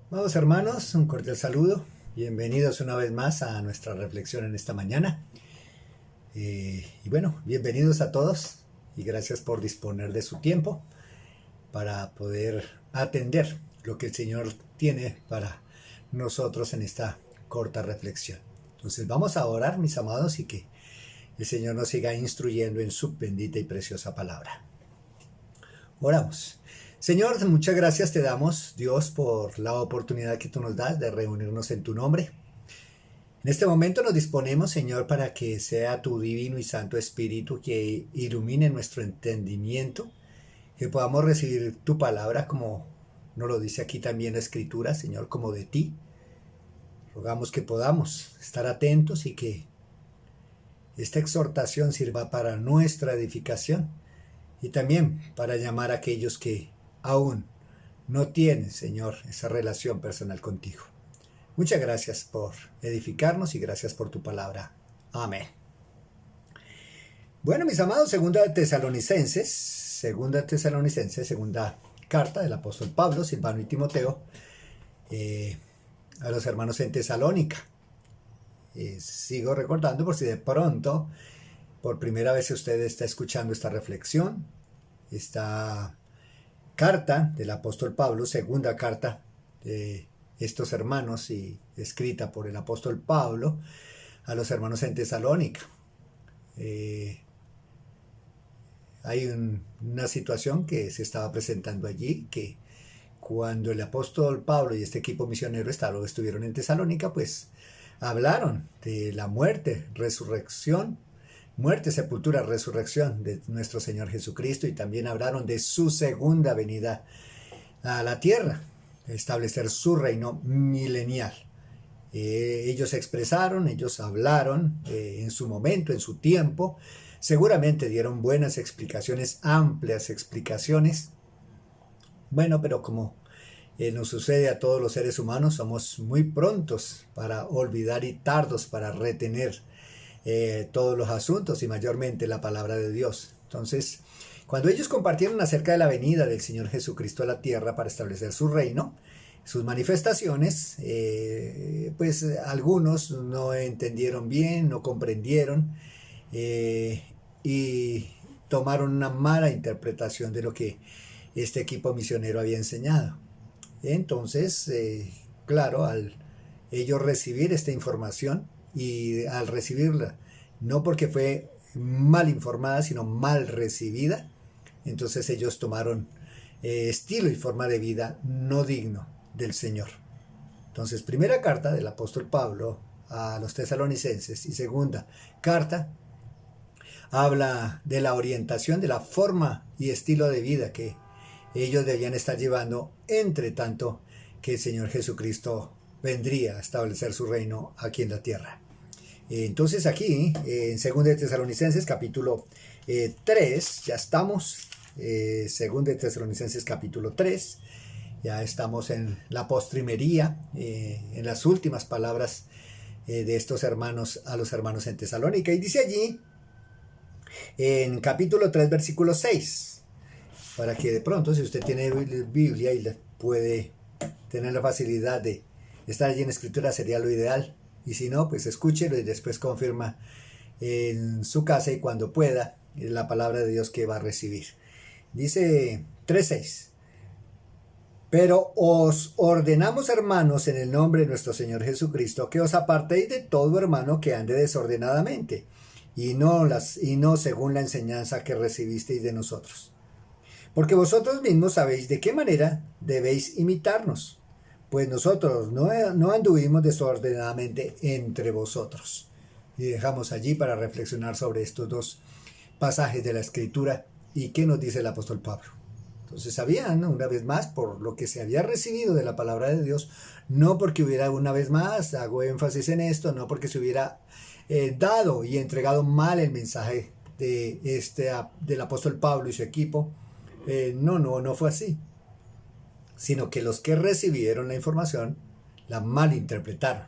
Vamos hermanos, un cordial saludo. Bienvenidos una vez más a nuestra reflexión en esta mañana. Y bueno, bienvenidos a todos y gracias por disponer de su tiempo para poder atender lo que el Señor tiene para nosotros en esta corta reflexión. Entonces vamos a orar, mis amados, y que el Señor nos siga instruyendo en su bendita y preciosa palabra. Oramos. Señor, muchas gracias te damos, Dios, por la oportunidad que tú nos das de reunirnos en tu nombre. En este momento nos disponemos, Señor, para que sea tu divino y santo Espíritu que ilumine nuestro entendimiento, que podamos recibir tu palabra como nos lo dice aquí también la Escritura, Señor, como de ti. Rogamos que podamos estar atentos y que esta exhortación sirva para nuestra edificación y también para llamar a aquellos que aún no tienen, Señor, esa relación personal contigo. Muchas gracias por edificarnos y gracias por tu palabra. Amén. Bueno, mis amados, segunda carta del apóstol Pablo, Silvano y Timoteo, a los hermanos en Tesalónica. Sigo recordando por si de pronto, por primera vez usted está escuchando esta reflexión, esta carta del apóstol Pablo, segunda carta de estos hermanos y escrita por el apóstol Pablo a los hermanos en Tesalónica. Hay una situación que se estaba presentando allí, que cuando el apóstol Pablo y este equipo misionero estuvieron en Tesalónica, pues hablaron de la muerte, sepultura, resurrección de nuestro Señor Jesucristo, y también hablaron de su segunda venida a la tierra, establecer su reino milenial. Ellos expresaron, ellos hablaron en su momento, en su tiempo, seguramente dieron buenas explicaciones, amplias explicaciones. Bueno, pero como nos sucede a todos los seres humanos, somos muy prontos para olvidar y tardos para retener todos los asuntos y mayormente la palabra de Dios. Entonces, cuando ellos compartieron acerca de la venida del Señor Jesucristo a la tierra para establecer su reino, sus manifestaciones, pues algunos no entendieron bien, no comprendieron y tomaron una mala interpretación de lo que este equipo misionero había enseñado. Entonces, claro, al ellos recibir esta información, y al recibirla, no porque fue mal informada, sino mal recibida, entonces ellos tomaron estilo y forma de vida no digno del Señor. Entonces, primera carta del apóstol Pablo a los tesalonicenses y segunda carta habla de la orientación, de la forma y estilo de vida que ellos debían estar llevando, entre tanto que el Señor Jesucristo vendría a establecer su reino aquí en la tierra. Entonces aquí, en 2 de Tesalonicenses capítulo 3, ya estamos, 2 de Tesalonicenses capítulo 3, ya estamos en la postrimería, en las últimas palabras de estos hermanos a los hermanos en Tesalónica, y dice allí, en capítulo 3, versículo 6, para que de pronto, si usted tiene Biblia y puede tener la facilidad de estar allí en escritura, sería lo ideal. Y si no, pues escúchelo y después confirma en su casa y cuando pueda la palabra de Dios que va a recibir. Dice 3:6. Pero os ordenamos, hermanos, en el nombre de nuestro Señor Jesucristo, que os apartéis de todo hermano que ande desordenadamente, y no según la enseñanza que recibisteis de nosotros. Porque vosotros mismos sabéis de qué manera debéis imitarnos, pues nosotros no anduvimos desordenadamente entre vosotros. Y dejamos allí para reflexionar sobre estos dos pasajes de la Escritura y qué nos dice el apóstol Pablo. Entonces sabían, ¿no?, una vez más, por lo que se había recibido de la palabra de Dios, no porque hubiera, una vez más, hago énfasis en esto, no porque se hubiera dado y entregado mal el mensaje del apóstol Pablo y su equipo. No fue así, sino que los que recibieron la información la malinterpretaron.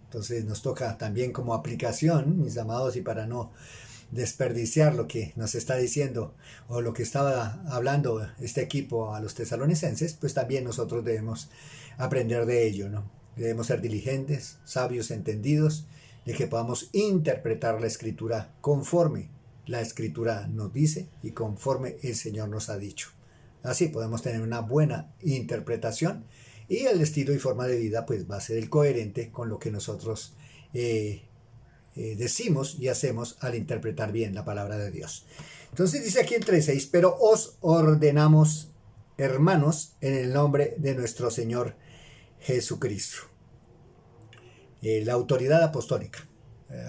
Entonces nos toca también como aplicación, mis amados, y para no desperdiciar lo que nos está diciendo o lo que estaba hablando este equipo a los tesalonicenses, pues también nosotros debemos aprender de ello, ¿no? Debemos ser diligentes, sabios, entendidos, de que podamos interpretar la Escritura conforme la Escritura nos dice y conforme el Señor nos ha dicho. Así podemos tener una buena interpretación y el estilo y forma de vida pues va a ser el coherente con lo que nosotros decimos y hacemos al interpretar bien la palabra de Dios. Entonces dice aquí el 3:6, pero os ordenamos, hermanos, en el nombre de nuestro Señor Jesucristo. La autoridad apostólica.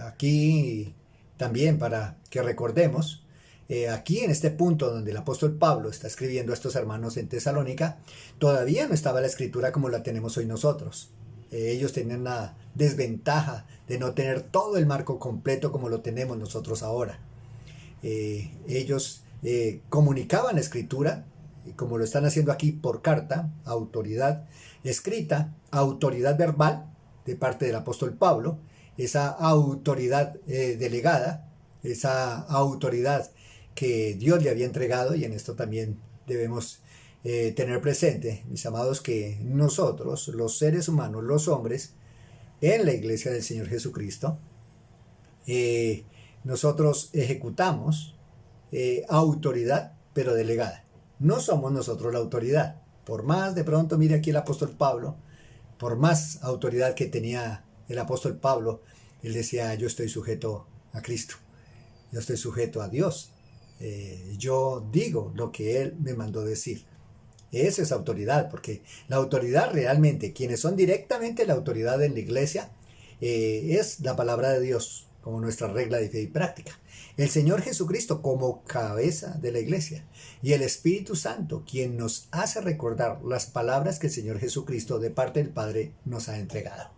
Aquí también para que recordemos, aquí en este punto donde el apóstol Pablo está escribiendo a estos hermanos en Tesalónica, todavía no estaba la escritura como la tenemos hoy nosotros. Ellos tenían la desventaja de no tener todo el marco completo como lo tenemos nosotros ahora. Ellos comunicaban la escritura, como lo están haciendo aquí por carta, autoridad escrita, autoridad verbal de parte del apóstol Pablo, esa autoridad delegada, esa autoridad que Dios le había entregado, y en esto también debemos tener presente, mis amados, que nosotros, los seres humanos, los hombres, en la iglesia del Señor Jesucristo, nosotros ejecutamos autoridad, pero delegada. No somos nosotros la autoridad. Por más, de pronto, mire aquí el apóstol Pablo, por más autoridad que tenía el apóstol Pablo, él decía, yo estoy sujeto a Cristo, yo estoy sujeto a Dios, yo digo lo que Él me mandó decir. Esa es autoridad, porque la autoridad realmente, quienes son directamente la autoridad en la iglesia, es la palabra de Dios como nuestra regla de fe y práctica. El Señor Jesucristo como cabeza de la iglesia y el Espíritu Santo, quien nos hace recordar las palabras que el Señor Jesucristo de parte del Padre nos ha entregado.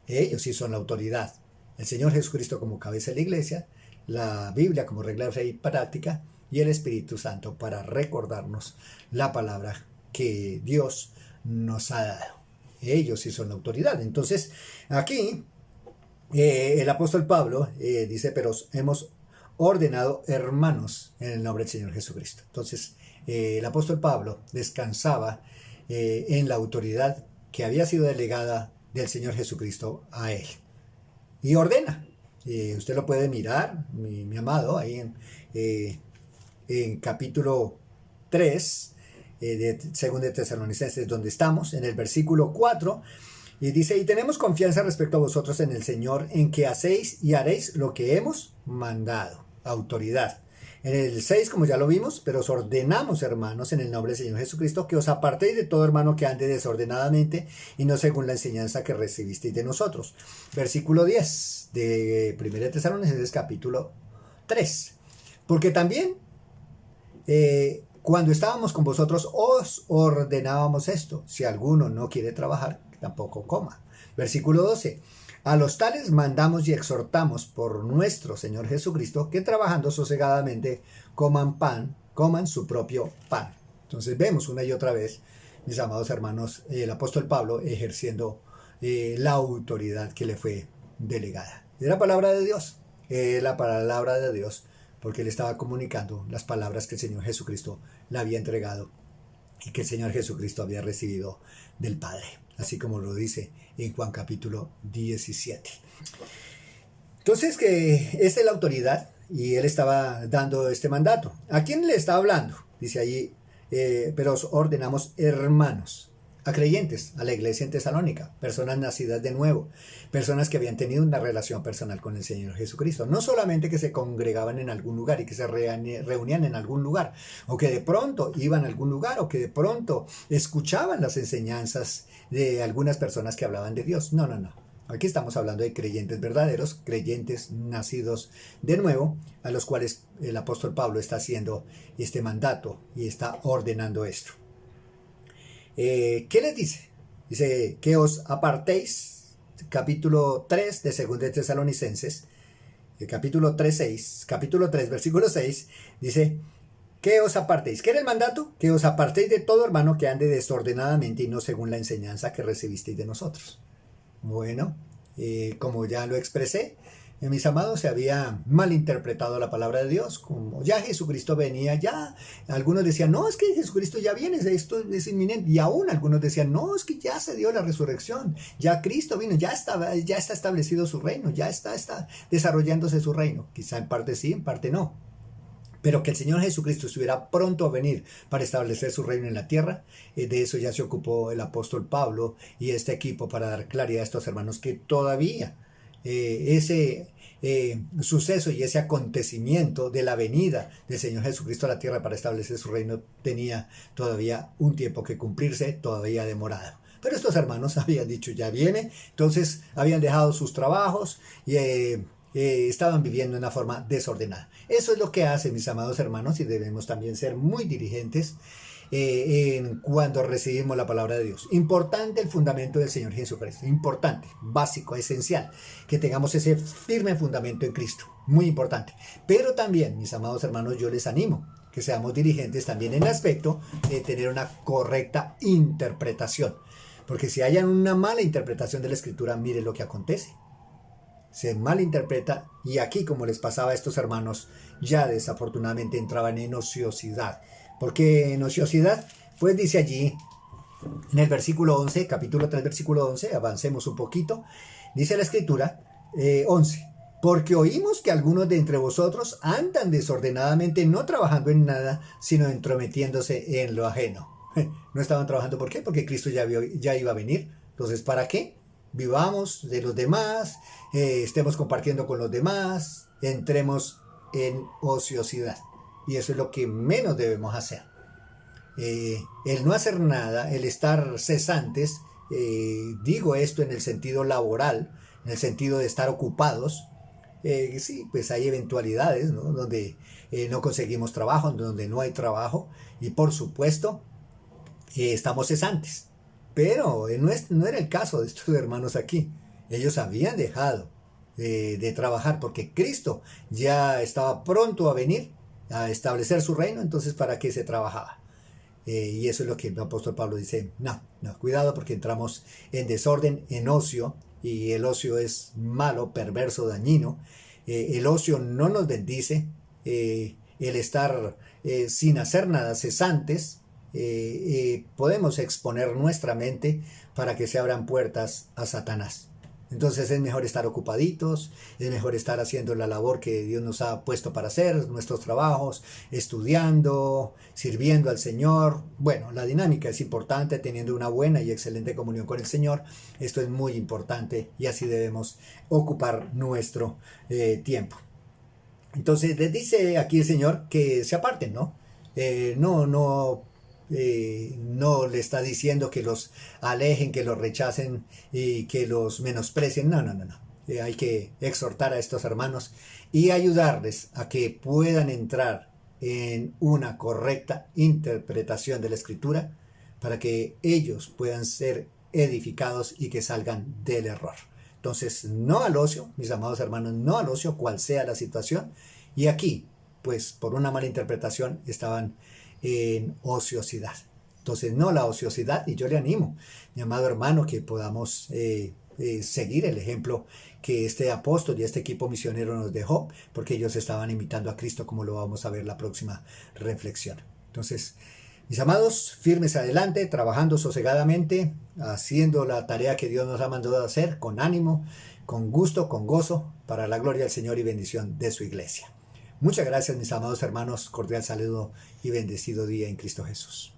Ellos sí son la autoridad. El Señor Jesucristo como cabeza de la iglesia, la Biblia como regla de fe y práctica y el Espíritu Santo para recordarnos la palabra que Dios nos ha dado. Ellos sí son la autoridad. Entonces, aquí el apóstol Pablo dice, pero hemos ordenado hermanos en el nombre del Señor Jesucristo. Entonces, el apóstol Pablo descansaba en la autoridad que había sido delegada del Señor Jesucristo a él. Y ordena. Usted lo puede mirar, mi amado, ahí en capítulo 3 de 2 de Tesalonicenses, donde estamos, en el versículo 4, y dice, y tenemos confianza respecto a vosotros en el Señor, en que hacéis y haréis lo que hemos mandado. Autoridad. En el 6, como ya lo vimos, pero os ordenamos, hermanos, en el nombre del Señor Jesucristo, que os apartéis de todo hermano que ande desordenadamente y no según la enseñanza que recibisteis de nosotros. Versículo 10 de 1 Tesalonicenses capítulo 3. Porque también cuando estábamos con vosotros os ordenábamos esto: si alguno no quiere trabajar, tampoco coma. Versículo 12. A los tales mandamos y exhortamos por nuestro Señor Jesucristo que trabajando sosegadamente coman su propio pan. Entonces vemos una y otra vez, mis amados hermanos, el apóstol Pablo ejerciendo la autoridad que le fue delegada. Es la palabra de Dios, la palabra de Dios, porque él estaba comunicando las palabras que el Señor Jesucristo le había entregado y que el Señor Jesucristo había recibido del Padre, así como lo dice en Juan capítulo 17. Entonces, que esta es la autoridad y él estaba dando este mandato. ¿A quién le está hablando? Dice allí, pero os ordenamos hermanos, a creyentes, a la iglesia en Tesalónica, personas nacidas de nuevo, personas que habían tenido una relación personal con el Señor Jesucristo. No solamente que se congregaban en algún lugar y que se reunían en algún lugar, o que de pronto iban a algún lugar, o que de pronto escuchaban las enseñanzas de algunas personas que hablaban de Dios. No, no, no. Aquí estamos hablando de creyentes verdaderos, creyentes nacidos de nuevo, a los cuales el apóstol Pablo está haciendo este mandato y está ordenando esto. ¿Qué les dice? Dice que os apartéis, capítulo 3 de 2 de Tesalonicenses, capítulo 3, versículo 6, dice que os apartéis. ¿Qué era el mandato? Que os apartéis de todo hermano que ande desordenadamente y no según la enseñanza que recibisteis de nosotros. Bueno, como ya lo expresé, mis amados, se había malinterpretado la palabra de Dios, como ya Jesucristo venía, ya algunos decían, no, es que Jesucristo ya viene, esto es inminente, y aún algunos decían, no, es que ya se dio la resurrección, ya Cristo vino, ya está establecido su reino, ya está desarrollándose su reino, quizá en parte sí, en parte no. Pero que el Señor Jesucristo estuviera pronto a venir para establecer su reino en la tierra, de eso ya se ocupó el apóstol Pablo y este equipo para dar claridad a estos hermanos que todavía ese suceso y ese acontecimiento de la venida del Señor Jesucristo a la tierra para establecer su reino tenía todavía un tiempo que cumplirse, todavía demorado. Pero estos hermanos habían dicho, ya viene, entonces habían dejado sus trabajos y estaban viviendo de una forma desordenada. Eso es lo que hace, mis amados hermanos, y debemos también ser muy diligentes cuando recibimos la palabra de Dios. Importante el fundamento del Señor Jesucristo, importante, básico, esencial, que tengamos ese firme fundamento en Cristo, muy importante. Pero también, mis amados hermanos, yo les animo que seamos diligentes también en el aspecto de tener una correcta interpretación, porque si hay una mala interpretación de la Escritura, mire lo que acontece. Se malinterpreta y aquí, como les pasaba a estos hermanos, ya desafortunadamente entraban en ociosidad. ¿Por qué en ociosidad? Pues dice allí en el versículo 11, capítulo 3, versículo 11, avancemos un poquito, dice la Escritura 11, porque oímos que algunos de entre vosotros andan desordenadamente, no trabajando en nada, sino entrometiéndose en lo ajeno. No estaban trabajando, ¿por qué? Porque Cristo ya iba a venir. Entonces, ¿para qué? Vivamos de los demás, estemos compartiendo con los demás, entremos en ociosidad. Y eso es lo que menos debemos hacer. El no hacer nada, el estar cesantes, digo esto en el sentido laboral, en el sentido de estar ocupados. Sí, pues hay eventualidades, ¿no? Donde no conseguimos trabajo, donde no hay trabajo, y por supuesto estamos cesantes. Pero no era el caso de estos hermanos aquí. Ellos habían dejado de trabajar porque Cristo ya estaba pronto a venir a establecer su reino, entonces ¿para qué se trabajaba? Y eso es lo que el apóstol Pablo dice, no, cuidado porque entramos en desorden, en ocio, y el ocio es malo, perverso, dañino. El ocio no nos bendice, el estar sin hacer nada, cesantes, podemos exponer nuestra mente para que se abran puertas a Satanás. Entonces es mejor estar ocupaditos, es mejor estar haciendo la labor que Dios nos ha puesto para hacer, nuestros trabajos, estudiando, sirviendo al Señor. Bueno, la dinámica es importante, teniendo una buena y excelente comunión con el Señor. Esto es muy importante y así debemos ocupar nuestro tiempo. Entonces les dice aquí el Señor que se aparten, ¿no? No le está diciendo que los alejen, que los rechacen y que los menosprecien. No. Hay que exhortar a estos hermanos y ayudarles a que puedan entrar en una correcta interpretación de la Escritura para que ellos puedan ser edificados y que salgan del error. Entonces, no al ocio, mis amados hermanos, no al ocio, cual sea la situación. Y aquí, pues por una mala interpretación, estaban en ociosidad. Entonces, no la ociosidad, y yo le animo, mi amado hermano, que podamos seguir el ejemplo que este apóstol y este equipo misionero nos dejó, porque ellos estaban imitando a Cristo, como lo vamos a ver la próxima reflexión. Entonces, mis amados, firmes adelante, trabajando sosegadamente, haciendo la tarea que Dios nos ha mandado a hacer, con ánimo, con gusto, con gozo, para la gloria del Señor y bendición de su iglesia. Muchas gracias, mis amados hermanos, cordial saludo y bendecido día en Cristo Jesús.